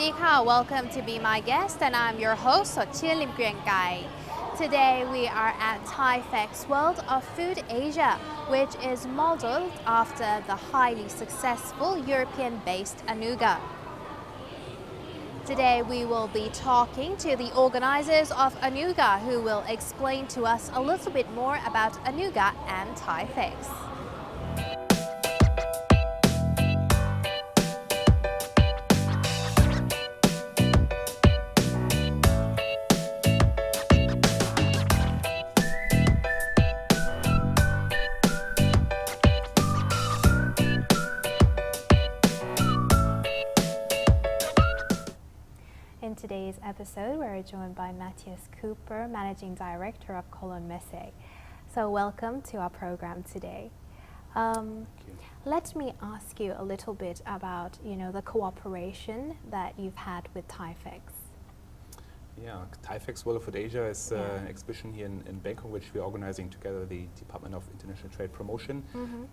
ดีค่ะ Welcome to Be My Guest and I'm your host สดชื่นลิมเกรียงไกร Today we are at ThaiFex World of Food Asia which is modeled after the highly successful European-based ANUGA. Today we will be talking to the organizers of ANUGA who will explain to us a little bit more about ANUGA and ThaiFex. In today's episode, we're joined by Matthias Cooper, Managing Director of Colon Messe. So welcome to our program today. Let me ask you a little bit about, the cooperation that you've had with ThaiFex. Yeah, ThaiFex World of Food Asia is an exhibition here in Bangkok, which we're organizing together with the Department of International Trade Promotion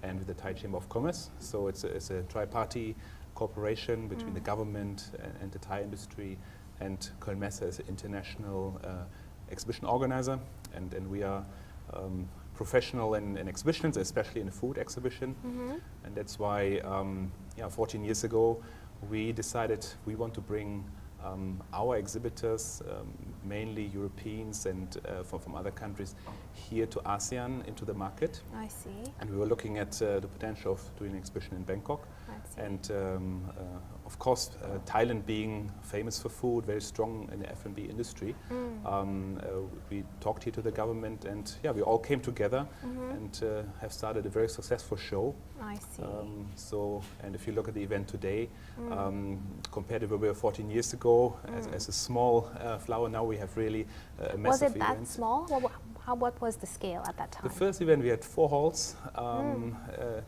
and with the Thai Chamber of Commerce. So it's a tri-party cooperation between the government and the Thai industry, and Colon Messe is an international exhibition organizer, and we are professional in exhibitions, especially in the food exhibition, and that's why 14 years ago we decided we want to bring our exhibitors, mainly Europeans and from other countries, here to ASEAN into the market. I see. And we were looking at the potential of doing an exhibition in Bangkok. And of course, Thailand being famous for food, very strong in the F&B industry, we talked here to the government, and we all came together and have started a very successful show. I see. And if you look at the event today, compared to where we were 14 years ago, as a small flower, now we have really a massive event. Was it that small? What was the scale at that time? The first event we had 4 halls,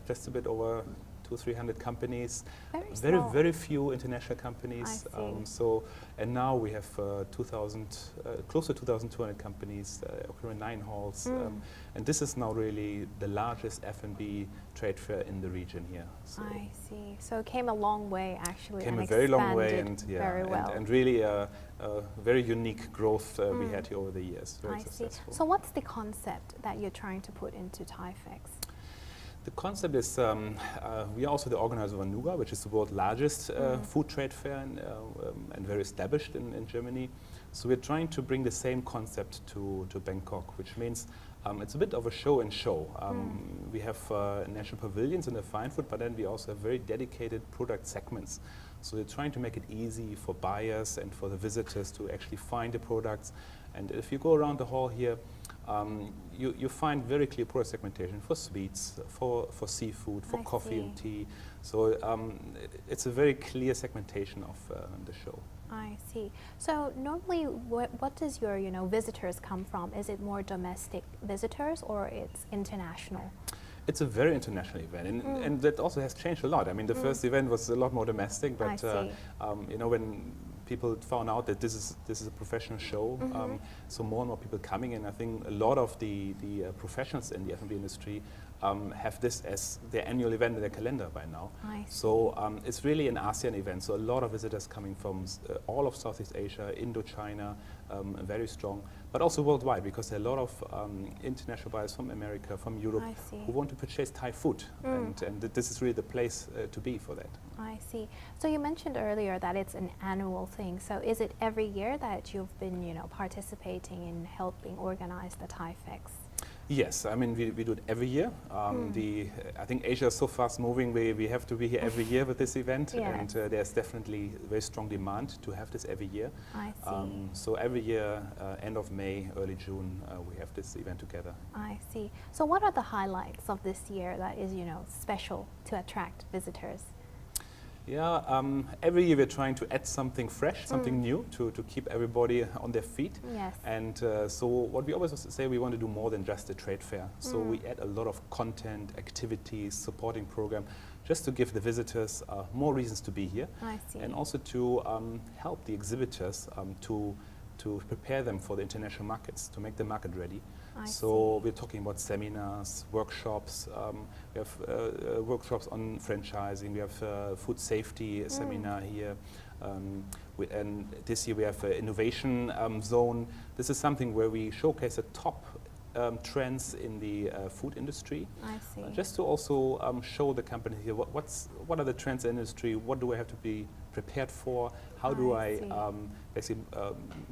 just a bit over 200-300 companies, very few international companies. And now we have close to 2,200 companies, occurring 9 halls, and this is now really the largest F&B trade fair in the region here. So I see. So it came a long way actually. Came a very long way, and very well. and really a very unique growth we had here over the years. Very successful. So what's the concept that you're trying to put into ThaiFex? The concept is, we are also the organizer of ANUGA, which is the world's largest food trade fair and very established in Germany. So we're trying to bring the same concept to Bangkok, which means it's a bit of a show and show. We have national pavilions in the fine food, but then we also have very dedicated product segments. So we're trying to make it easy for buyers and for the visitors to actually find the products. And if you go around the hall here, you find very clear product segmentation for sweets, for seafood, for coffee and tea. So it's a very clear segmentation of the show. I see. So normally, what does your visitors come from? Is it more domestic visitors or it's international? It's a very international event, and that also has changed a lot. I mean, the first event was a lot more domestic, but when people found out that this is a professional show, so more and more people coming in. I think a lot of the professionals in the F&B industry have this as their annual event in their calendar by now. So it's really an ASEAN event. So a lot of visitors coming from all of Southeast Asia, Indochina, very strong, but also worldwide, because there are a lot of international buyers from America, from Europe, who want to purchase Thai food, and this is really the place to be for that. I see. So you mentioned earlier that it's an annual thing. So is it every year that you've been, participating in helping organize the ThaiFex? Yes, I mean we do it every year. I think Asia is so fast moving. We have to be here every year with this event, and there's definitely a very strong demand to have this every year. I see. So every year, end of May, early June, we have this event together. I see. So what are the highlights of this year that is special to attract visitors? Yeah, every year we're trying to add something fresh, something new to keep everybody on their feet. Yes. And so what we always say, we want to do more than just a trade fair. So we add a lot of content, activities, supporting program, just to give the visitors more reasons to be here. I see. And also to help the exhibitors to prepare them for the international markets, to make the market ready. So we're talking about seminars, workshops. We have workshops on franchising. We have food safety seminar here. And this year we have an innovation zone. This is something where we showcase the top trends in the food industry. I see. Just to also show the company here what are the trends in the industry, what do I have to be prepared for, how do I basically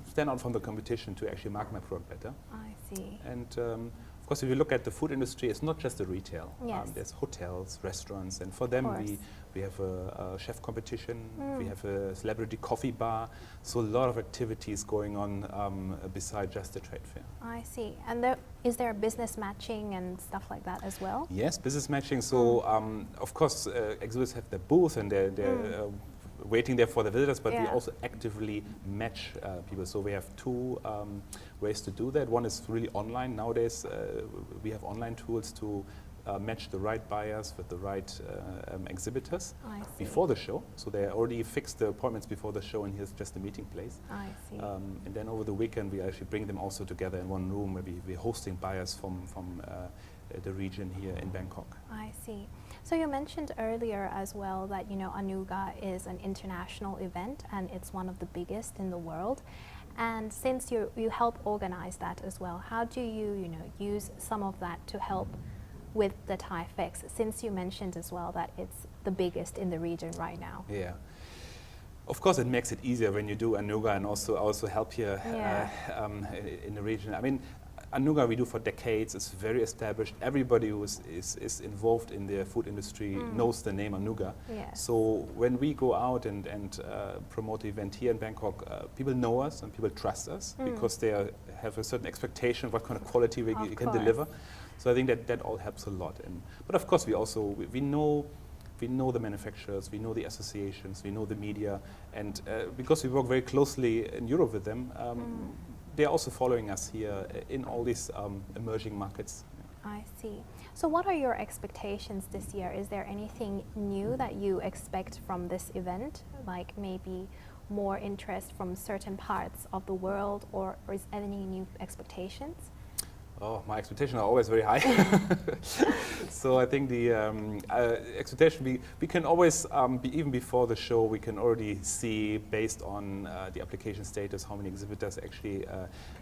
stand out from the competition to actually market my product better. I see. And of course, if you look at the food industry, it's not just the retail. Yes. There's hotels, restaurants, and for them we have a chef competition, we have a celebrity coffee bar, so a lot of activities going on beside just the trade fair. I see. And is there business matching and stuff like that as well? Yes, business matching. So of course, exhibitors have their booth and they're waiting there for the visitors, but we also actively match people. So we have two ways to do that. One is really online. Nowadays, we have online tools to match the right buyers with the right exhibitors before the show. So they already fixed the appointments before the show, and here's just the meeting place. I see. And then over the weekend, we actually bring them also together in one room where we're hosting buyers from the region here in Bangkok. I see. So you mentioned earlier as well that, you know, ANUGA is an international event and it's one of the biggest in the world. And since you help organize that as well, how do you use some of that to help with the TIFEX, since you mentioned as well that it's the biggest in the region right now? Yeah. Of course, it makes it easier when you do ANUGA and also help here in the region. I mean, ANUGA we do for decades. It's very established. Everybody who is involved in the food industry knows the name ANUGA. Yes. So when we go out and promote the event here in Bangkok, people know us and people trust us because they have a certain expectation of what kind of quality we can deliver. So I think that all helps a lot. But of course, we know the manufacturers, we know the associations, we know the media, and because we work very closely in Europe with them, they're also following us here in all these emerging markets. I see. So what are your expectations this year? Is there anything new that you expect from this event, like maybe more interest from certain parts of the world, or is any new expectations? Oh, my expectations are always very high. So I think the expectation, we can always, even before the show, we can already see, based on the application status, how many exhibitors actually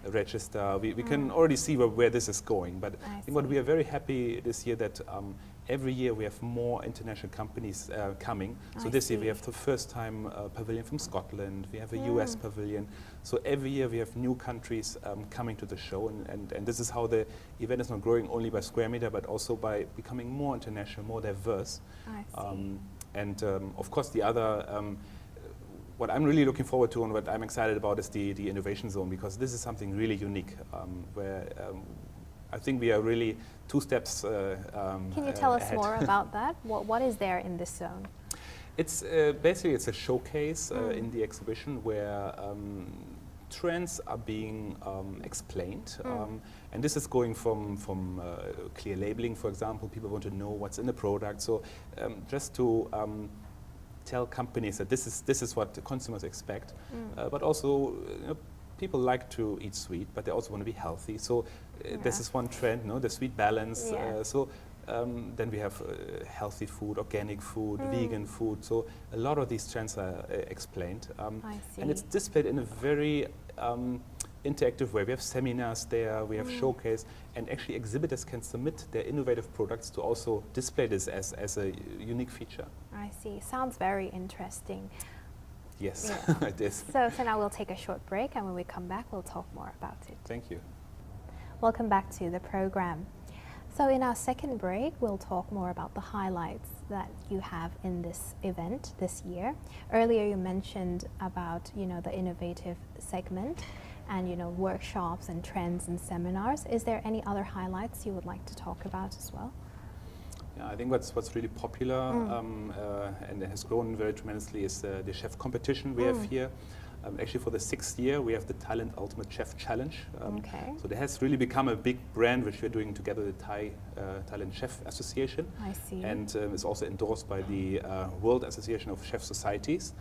register. We can already see where this is going. But I think what we are very happy this year that every year we have more international companies coming. So this year we have the first time pavilion from Scotland, we have a US pavilion. So every year we have new countries coming to the show, and this is how the event is not growing only by square meter, but also by becoming more international, more diverse. I see. And of course the other, what I'm really looking forward to and what I'm excited about is the innovation zone, because this is something really unique where I think we are really 2 steps Can you tell us ahead. more about that? What is there in this zone? It's basically it's a showcase in the exhibition where trends are being explained, and this is going from clear labeling, for example. People want to know what's in the product, so just to tell companies that this is what the consumers expect, but also people like to eat sweet, but they also want to be healthy. So this is one trend, the sweet balance. Then we have healthy food, organic food, vegan food. So a lot of these trends are explained. I see. And it's displayed in a very interactive way. We have seminars there, we have showcase, and actually exhibitors can submit their innovative products to also display this as a unique feature. I see. Sounds very interesting. Yes, it is. So now we'll take a short break, and when we come back, we'll talk more about it. Thank you. Welcome back to the program. So in our second break, we'll talk more about the highlights that you have in this event this year. Earlier you mentioned about, the innovative segment and, workshops and trends and seminars. Is there any other highlights you would like to talk about as well? Yeah, I think what's really popular and has grown very tremendously is the chef competition we have here. Actually, for the 6th year, we have the Thailand Ultimate Chef Challenge. So that has really become a big brand, which we're doing together with the Thailand Chef Association. I see. And it's also endorsed by the World Association of Chef Societies.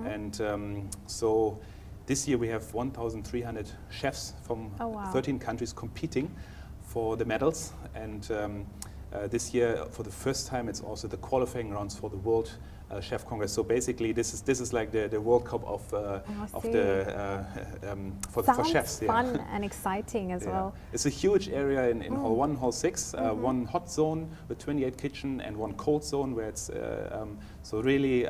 And so this year we have 1,300 chefs from 13 countries competing for the medals. And this year, for the first time, it's also the qualifying rounds for the World chef congress. So basically, this is like the World Cup of the for chefs. Fun and exciting as well. It's a huge area in Hall 1, Hall 6, one hot zone with 28 kitchen and one cold zone where it's so really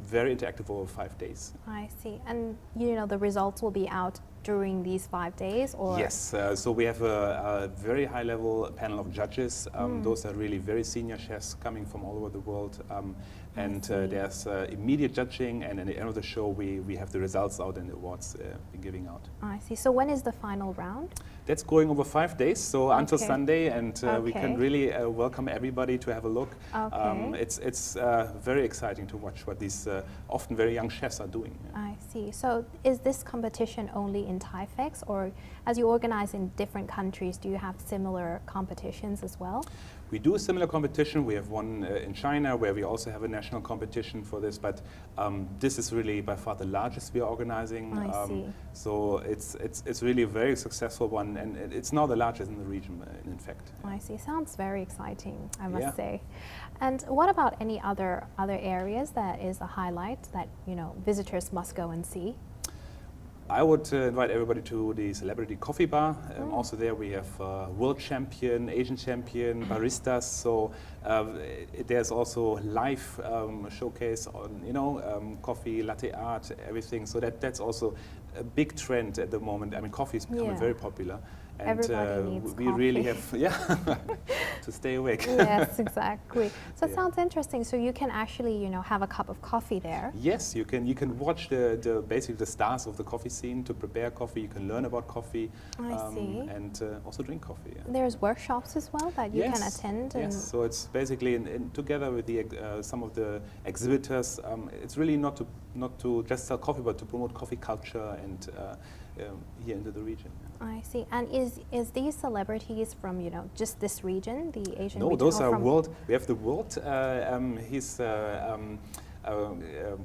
very interactive over 5 days. I see. And the results will be out during these 5 days, or? Yes, so we have a very high level panel of judges. Those are really very senior chefs coming from all over the world. And there's immediate judging, and at the end of the show we have the results out and the awards giving out. I see. So when is the final round? That's going over 5 days, so until Sunday, and we can really welcome everybody to have a look. It's very exciting to watch what these often very young chefs are doing. I see. So is this competition only in TIFEX, or as you organize in different countries, do you have similar competitions as well? We do a similar competition. We have one in China where we also have a national competition for this, but this is really by far the largest we are organizing. I see. So it's really a very successful one, and it's now the largest in the region, in fact. I see. Sounds very exciting, I must say. And what about any other areas that is a highlight that visitors must go and see? I would invite everybody to the Celebrity Coffee Bar. Also there we have world champion, Asian champion, baristas. So there's also live showcase on coffee, latte art, everything. So that's also a big trend at the moment. I mean, coffee is becoming very popular. And everybody needs we coffee. really have to stay awake. Yes, exactly. So it sounds interesting. So you can actually have a cup of coffee there. Yes, you can watch basically the stars of the coffee scene to prepare coffee. You can learn about coffee. I see. And also drink coffee. There's workshops as well that you can attend. Yes, so it's basically together with some of the exhibitors. It's really not to just sell coffee, but to promote coffee culture and here into the region. I see. And is these celebrities from just this region, the Asian region? No, those are world. We have the world. He's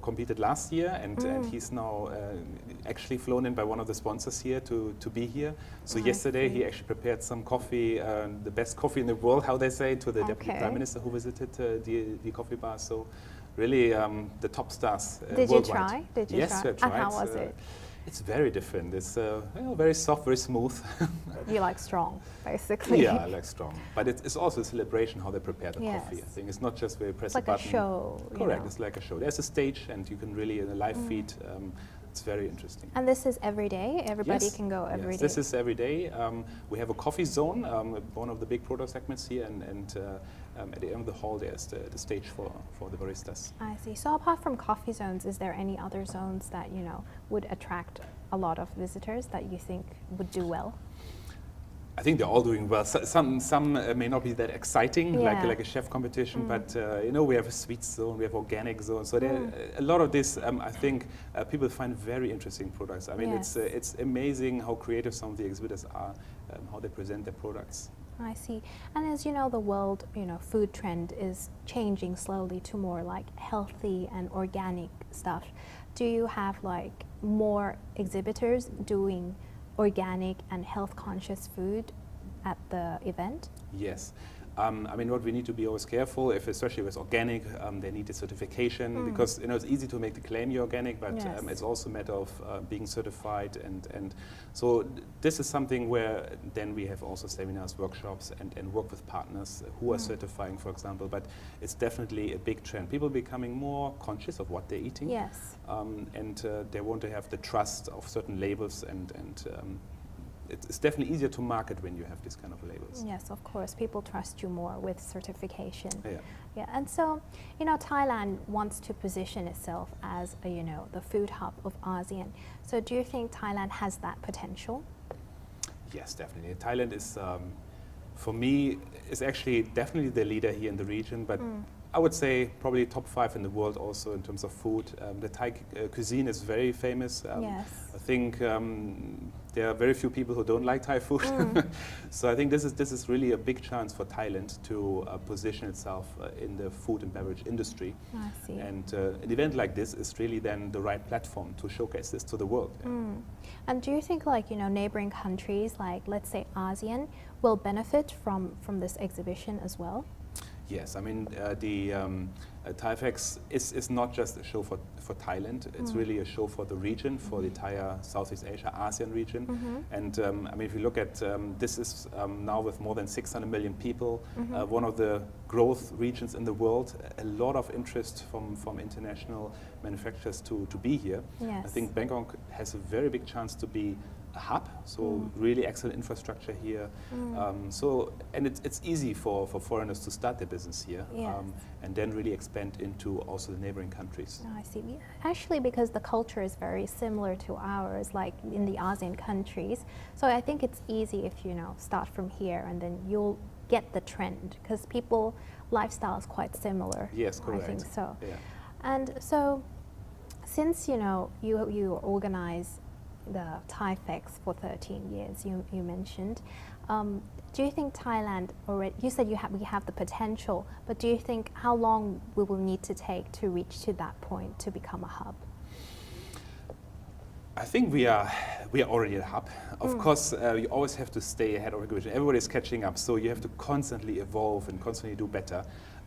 competed last year, and he's now actually flown in by one of the sponsors here to be here. So yesterday he actually prepared some coffee, the best coffee in the world, how they say, to the Deputy Prime Minister who visited the coffee bar. So really the top stars Did worldwide. you try? Did you yes, try? I tried. And how was it? It's very different. It's very soft, very smooth. You like strong, basically. Yeah, I like strong. But it's also a celebration how they prepare the coffee. I think it's not just where you press a button. It's like a show. Correct, it's like a show. There's a stage, and you can really, in a live feed, it's very interesting. And this is every day? Everybody can go every day? This is every day. We have a coffee zone, one of the big product segments here, and at the end of the hall there's the stage for the baristas. I see. So apart from coffee zones, is there any other zones that would attract a lot of visitors that you think would do well? I think they're all doing well. Some may not be that exciting, like a chef competition, but we have a sweet zone, we have organic zone. So there a lot of this. I think people find very interesting products. I mean, it's amazing how creative some of the exhibitors are, how they present their products. I see. And as you know, the world food trend is changing slowly to more like healthy and organic stuff. Do you have like more exhibitors doing organic and health-conscious food at the event? Yes. I mean, what we need to be always careful, especially with organic, they need a certification because it's easy to make the claim you're organic, but it's also a matter of being certified, and so this is something where then we have also seminars, workshops, and work with partners who are certifying, for example. But it's definitely a big trend. People becoming more conscious of what they're eating, and they want to have the trust of certain labels, and it's definitely easier to market when you have this kind of labels. Yes, of course. People trust you more with certification. Yeah. And so, Thailand wants to position itself as the food hub of ASEAN. So do you think Thailand has that potential? Yes, definitely. Thailand is, for me, is actually definitely the leader here in the region, but I would say probably top 5 in the world also in terms of food. The Thai cuisine is very famous. I think there are very few people who don't like Thai food. So I think this is really a big chance for Thailand to position itself in the food and beverage industry. I see. And an event like this is really then the right platform to showcase this to the world. And do you think neighboring countries like, let's say, ASEAN will benefit from this exhibition as well? Yes, I mean, TIFEX is not just a show for Thailand. It's really a show for the region, for the entire Southeast Asia, ASEAN region. And I mean, if you look at this is now with more than 600 million people, one of the growth regions in the world, a lot of interest from international manufacturers to be here. Yes. I think Bangkok has a very big chance to be a hub, so really excellent infrastructure here. And it's easy for foreigners to start their business here, Yes. and then really expand into also the neighboring countries. I see. Actually, because the culture is very similar to ours, like in the ASEAN countries, so I think it's easy if you start from here, and then you'll get the trend because people lifestyle is quite similar. Yes, correct. I think so. Yeah. And so, since you organize the TIFEX for 13 years, you mentioned. Do you think Thailand already? You said we have the potential, but do you think how long we will need to take to reach to that point to become a hub? I think we are already a hub. Of course, you always have to stay ahead of regulation. Everybody's catching up, so you have to constantly evolve and constantly do better.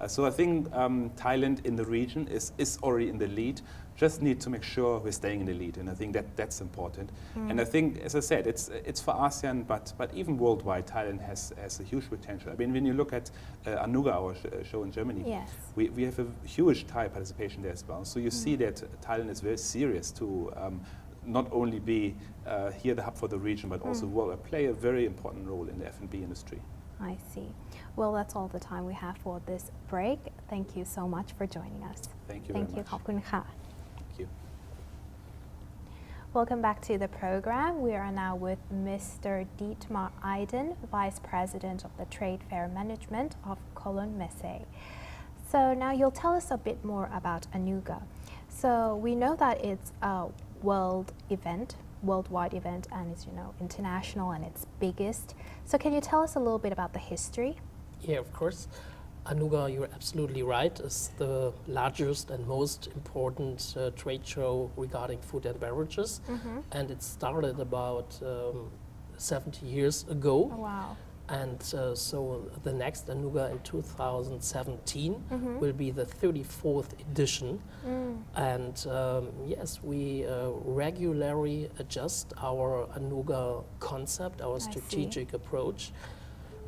So I think Thailand in the region is already in the lead. Just need to make sure we're staying in the lead, and I think that's important. And I think, as I said, it's for ASEAN, but even worldwide, Thailand has a huge potential. I mean, when you look at ANUGA, our show in Germany, Yes. we have a huge Thai participation there as well. So you see that Thailand is very serious to not only be here the hub for the region, but also play a very important role in the F&B industry. I see. Well, that's all the time we have for this break. Thank you so much for joining us. Thank you very much. ขอบคุณค่ะ Thank you. Welcome back to the program. We are now with Mr. Dietmar Eiden, Vice President of the Trade Fair Management of Cologne Messe. So now you'll tell us a bit more about ANUGA. So we know that it's a worldwide event, and it's international and it's biggest. So can you tell us a little bit about the history? Yeah, of course. ANUGA, you're absolutely right, is the largest and most important trade show regarding food and beverages. And it started about 70 years ago. Oh, wow. And so the next ANUGA in 2017 will be the 34th edition. And yes, we regularly adjust our ANUGA concept, our strategic approach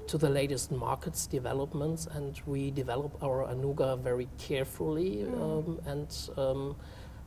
to the latest markets developments, and we develop our ANUGA very carefully and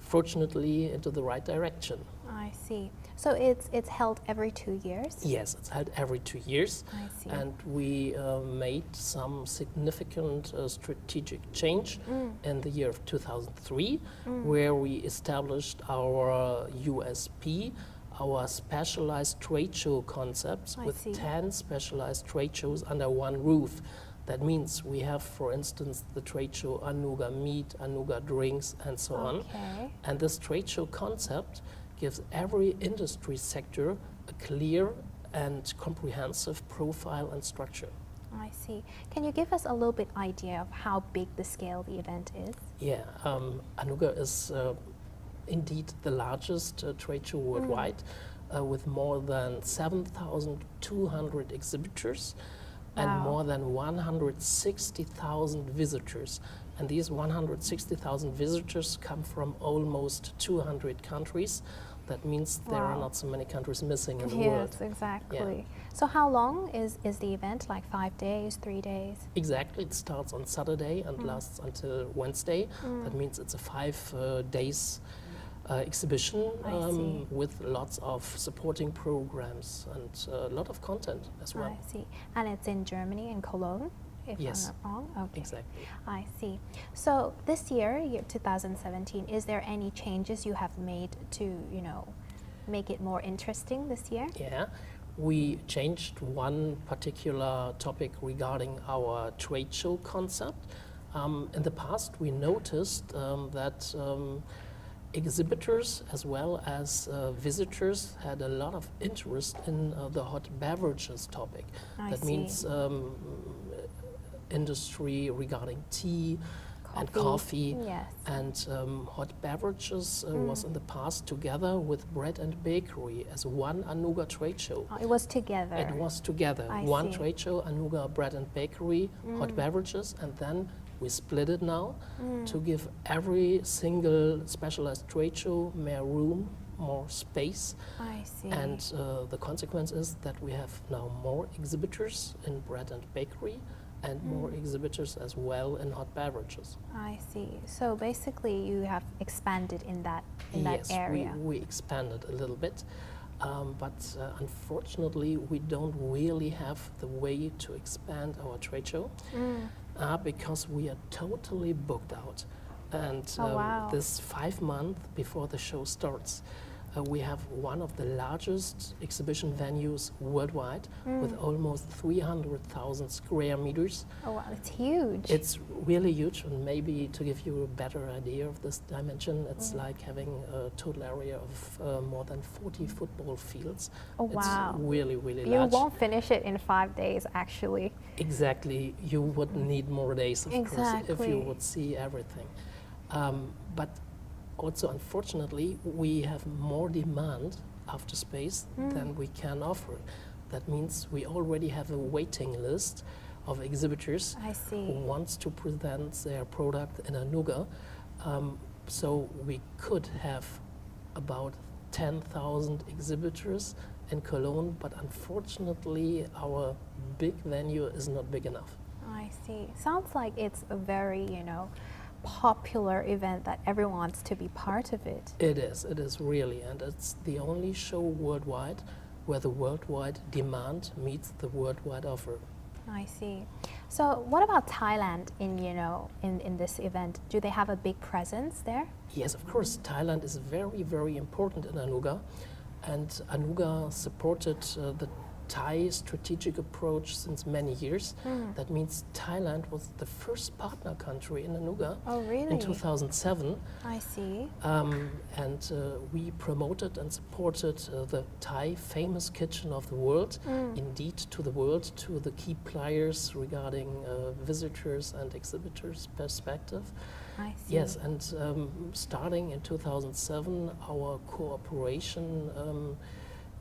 fortunately into the right direction. I see. So it's held every 2 years? Yes, it's held every 2 years. I see. And we made some significant strategic change in the year of 2003, where we established our USP, our specialized trade show concepts with 10 specialized trade shows under one roof. That means we have, for instance, the trade show ANUGA Meat, ANUGA Drinks, and so on. And this trade show concept gives every industry sector a clear and comprehensive profile and structure. I see. Can you give us a little bit idea of how big the scale of the event is? Yeah, ANUGA is indeed the largest trade show worldwide with more than 7,200 exhibitors and more than 160,000 visitors. And these 160,000 visitors come from almost 200 countries. That means there are not so many countries missing in the world. Yes, exactly. Yeah. So how long is the event? Like 5 days, 3 days? Exactly. It starts on Saturday and lasts until Wednesday. That means it's a 5 days exhibition with lots of supporting programs and a lot of content as well. I see. And it's in Germany, in Cologne, if Yes. I'm not wrong? Okay. Exactly. I see. So this year 2017, is there any changes you have made to, make it more interesting this year? Yeah. We changed one particular topic regarding our trade show concept. In the past, we noticed that exhibitors as well as visitors had a lot of interest in the hot beverages topic. I That see. means industry regarding tea, and coffee. Yes. And hot beverages was in the past together with bread and bakery as one ANUGA trade show. Oh, it was together. It was together. I One see. trade show, ANUGA bread and bakery, hot beverages, and then we split it now to give every single specialized trade show more room, more space. I see. And the consequence is that we have now more exhibitors in bread and bakery and more exhibitors as well in hot beverages. I see. So basically, you have expanded in that Yes, area. we expanded a little bit, but unfortunately, we don't really have the way to expand our trade show because we are totally booked out. And Oh, wow. this 5 months before the show starts, we have one of the largest exhibition venues worldwide with almost 300,000 square meters. Oh wow, it's huge. It's really huge, and maybe to give you a better idea of this dimension, it's like having a total area of more than 40 football fields. Oh, wow. It's really, really You large. won't finish it in 5 days, actually. Exactly. You would need more days, of course, if Exactly. you would see everything. But also, unfortunately, we have more demand after space than we can offer. That means we already have a waiting list of exhibitors I who see. wants to present their product in ANUGA. So we could have about 10,000 exhibitors in Cologne, but unfortunately our big venue is not big enough. I see. Sounds like it's a very, popular event that everyone wants to be part of it. It is really, and it's the only show worldwide where the worldwide demand meets the worldwide offer. I see. So what about Thailand in this event? Do they have a big presence there? Yes, of course, Thailand is very, very important in ANUGA, and ANUGA supported the Thai strategic approach since many years. That means Thailand was the first partner country in ANUGA Oh, really? in 2007. I see. And we promoted and supported the Thai famous kitchen of the world, indeed to the world, to the key players regarding visitors and exhibitors' perspective. I see. Yes, and starting in 2007, our cooperation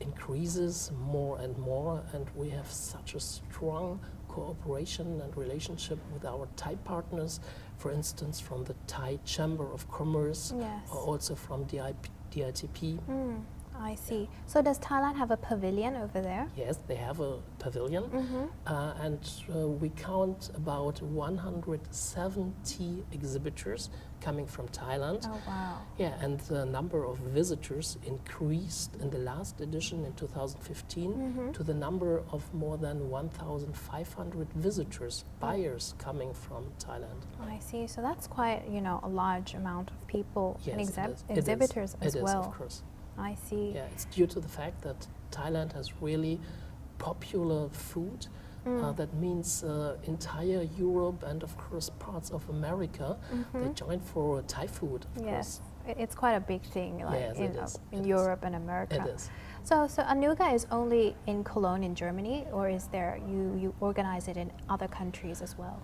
increases more and more, and we have such a strong cooperation and relationship with our Thai partners, for instance, from the Thai Chamber of Commerce, Yes. or also from DITP. I see. So does Thailand have a pavilion over there? Yes, they have a pavilion, and we count about 170 exhibitors coming from Thailand. Oh, wow. Yeah, and the number of visitors increased in the last edition in 2015 to the number of more than 1,500 visitors, buyers coming from Thailand. I see. So that's quite, a large amount of people and Yes, it is. exhibitors as It well. is, of course. I see. Yeah, it's due to the fact that Thailand has really popular food. That means entire Europe and, of course, parts of America, they join for Thai food, of Yes. course. It's quite a big thing Yes, it is. in It is. Europe and America. It is. So ANUGA is only in Cologne in Germany, or is there you organize it in other countries as well?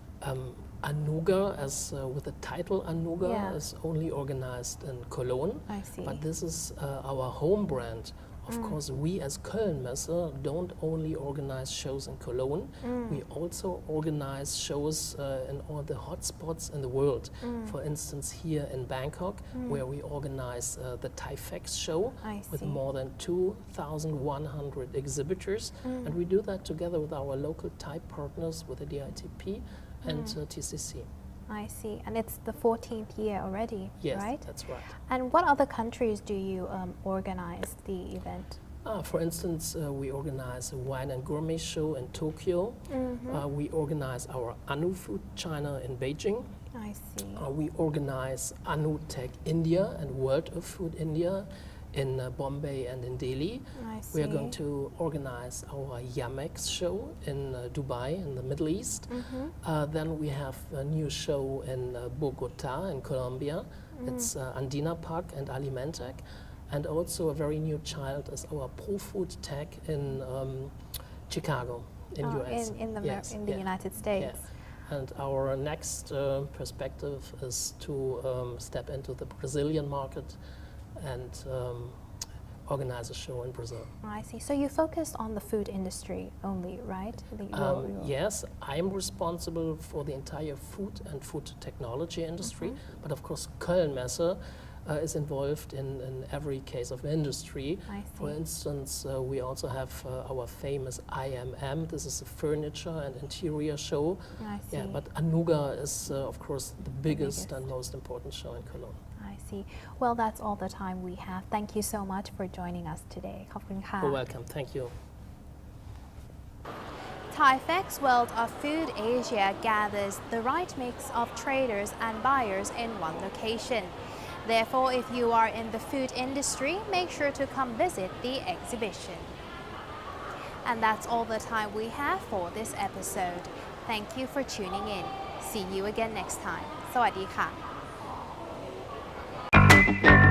ANUGA, as with the title ANUGA, Yeah. is only organized in Cologne. I see. But this is our home brand. Of course, we as Kölnmesse don't only organize shows in Cologne, we also organize shows in all the hotspots in the world. For instance, here in Bangkok, where we organize the ThaiFex show I with see. more than 2,100 exhibitors. And we do that together with our local Thai partners, with the DITP and TCC. I see. And it's the 14th year already, Yes, right? that's right. And what other countries do you organize the event? For instance, we organize a wine and gourmet show in Tokyo. We organize our Anu Food China in Beijing. I see. We organize Anu Tech India and World of Food India in Bombay and in Delhi. I see. We are going to organize our Yamex show in Dubai in the Middle East. Then we have a new show in Bogota in Colombia. It's Andina Park and Alimentec. And also a very new child is our Pro Food Tech in Chicago in US. In the Yes, in the yeah. United States. Yeah. And our next perspective is to step into the Brazilian market and organize a show in Brazil. I see. So you focused on the food industry only, right? Yes, I'm responsible for the entire food and food technology industry, but of course Kölnmesse is involved in every case of industry. I see. For instance, we also have our famous IMM. This is a furniture and interior show. I see. Yeah, but ANUGA is, of course, the biggest and most important show in Cologne. I see. Well, that's all the time we have. Thank you so much for joining us today. ขอบคุณค่ะ You're welcome. Thank you. TIFEX World of Food Asia gathers the right mix of traders and buyers in one location. Therefore, if you are in the food industry, make sure to come visit the exhibition. And that's all the time we have for this episode. Thank you for tuning in. See you again next time. สวัสดีค่ะ